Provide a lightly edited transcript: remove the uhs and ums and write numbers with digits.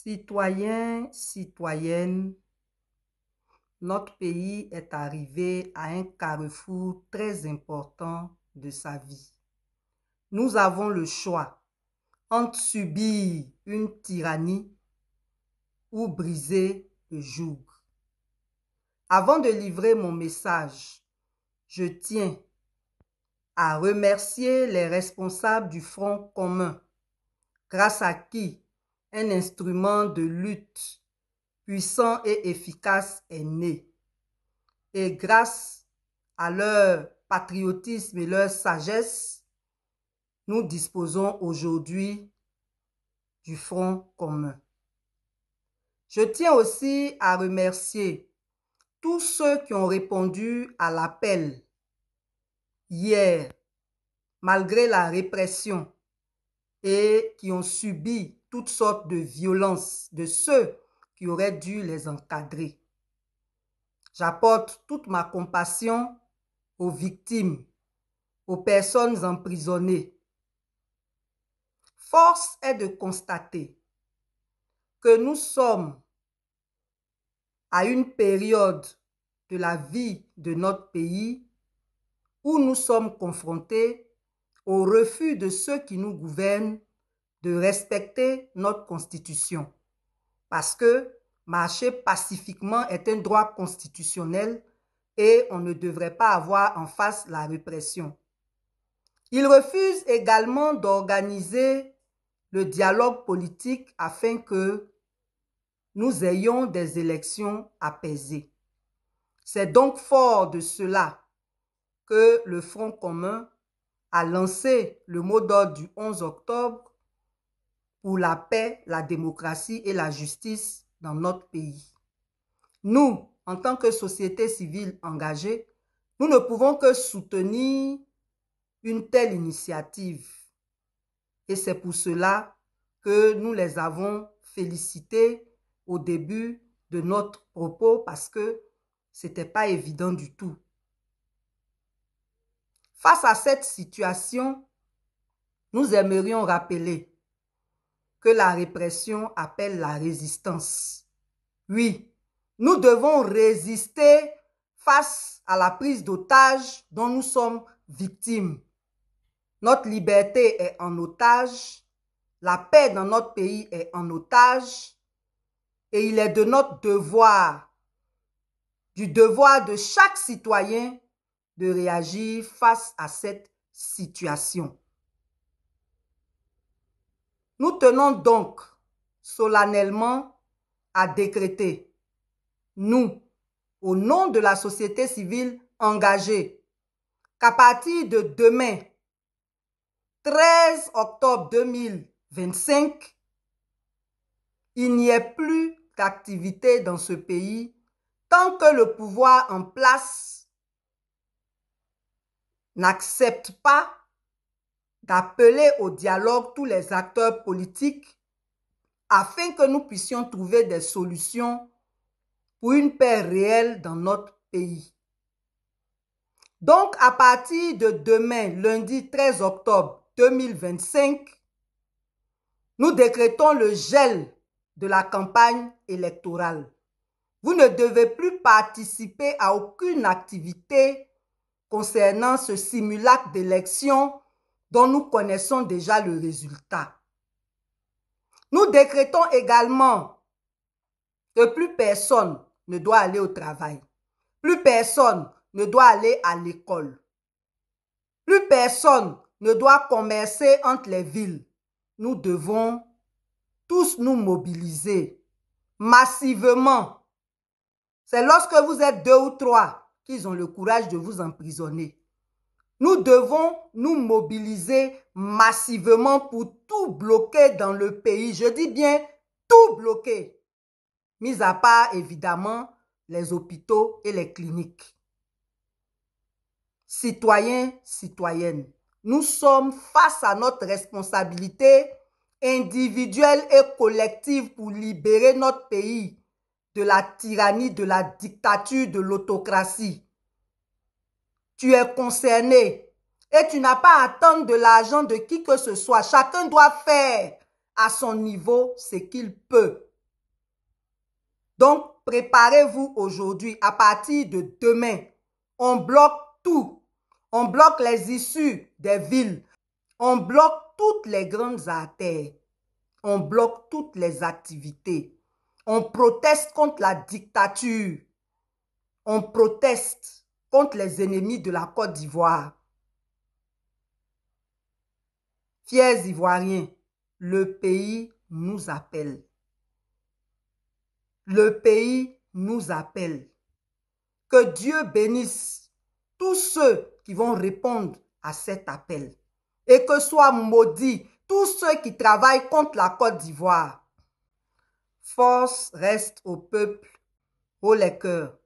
Citoyens, citoyennes, notre pays est arrivé à un carrefour très important de sa vie. Nous avons le choix entre subir une tyrannie ou briser le joug. Avant de livrer mon message, je tiens à remercier les responsables du Front commun, grâce à qui un instrument de lutte puissant et efficace est né. Et grâce à leur patriotisme et leur sagesse, nous disposons aujourd'hui du Front commun. Je tiens aussi à remercier tous ceux qui ont répondu à l'appel hier, malgré la répression, et qui ont subi toutes sortes de violences de ceux qui auraient dû les encadrer. J'apporte toute ma compassion aux victimes, aux personnes emprisonnées. Force est de constater que nous sommes à une période de la vie de notre pays où nous sommes confrontés au refus de ceux qui nous gouvernent de respecter notre constitution. Parce que marcher pacifiquement est un droit constitutionnel et on ne devrait pas avoir en face la répression. Ils refusent également d'organiser le dialogue politique afin que nous ayons des élections apaisées. C'est donc fort de cela que le Front commun a lancé le mot d'ordre du 11 octobre pour la paix, la démocratie et la justice dans notre pays. Nous, en tant que société civile engagée, nous ne pouvons que soutenir une telle initiative. Et c'est pour cela que nous les avons félicités au début de notre propos parce que ce n'était pas évident du tout. Face à cette situation, nous aimerions rappeler que la répression appelle la résistance. Oui, nous devons résister face à la prise d'otage dont nous sommes victimes. Notre liberté est en otage, la paix dans notre pays est en otage et il est de notre devoir, du devoir de chaque citoyen de réagir face à cette situation. Nous tenons donc solennellement à décréter, nous, au nom de la société civile engagée, qu'à partir de demain, 13 octobre 2025, il n'y ait plus d'activité dans ce pays tant que le pouvoir en place n'accepte pas d'appeler au dialogue tous les acteurs politiques afin que nous puissions trouver des solutions pour une paix réelle dans notre pays. Donc, à partir de demain, lundi 13 octobre 2025, nous décrétons le gel de la campagne électorale. Vous ne devez plus participer à aucune activité concernant ce simulacre d'élection dont nous connaissons déjà le résultat. Nous décrétons également que plus personne ne doit aller au travail, plus personne ne doit aller à l'école, plus personne ne doit commercer entre les villes. Nous devons tous nous mobiliser massivement. C'est lorsque vous êtes 2 ou 3 qu'ils ont le courage de vous emprisonner. Nous devons nous mobiliser massivement pour tout bloquer dans le pays. Je dis bien tout bloquer. Mis à part, évidemment, les hôpitaux et les cliniques. Citoyens, citoyennes, nous sommes face à notre responsabilité individuelle et collective pour libérer notre pays de la tyrannie, de la dictature, de l'autocratie. Tu es concerné et tu n'as pas à attendre de l'argent de qui que ce soit. Chacun doit faire à son niveau ce qu'il peut. Donc, préparez-vous aujourd'hui. À partir de demain, on bloque tout. On bloque les issues des villes. On bloque toutes les grandes artères. On bloque toutes les activités. On proteste contre la dictature. On proteste contre les ennemis de la Côte d'Ivoire. Fiers Ivoiriens, le pays nous appelle. Le pays nous appelle. Que Dieu bénisse tous ceux qui vont répondre à cet appel. Et que soient maudits tous ceux qui travaillent contre la Côte d'Ivoire. Force reste au peuple, haut les cœurs.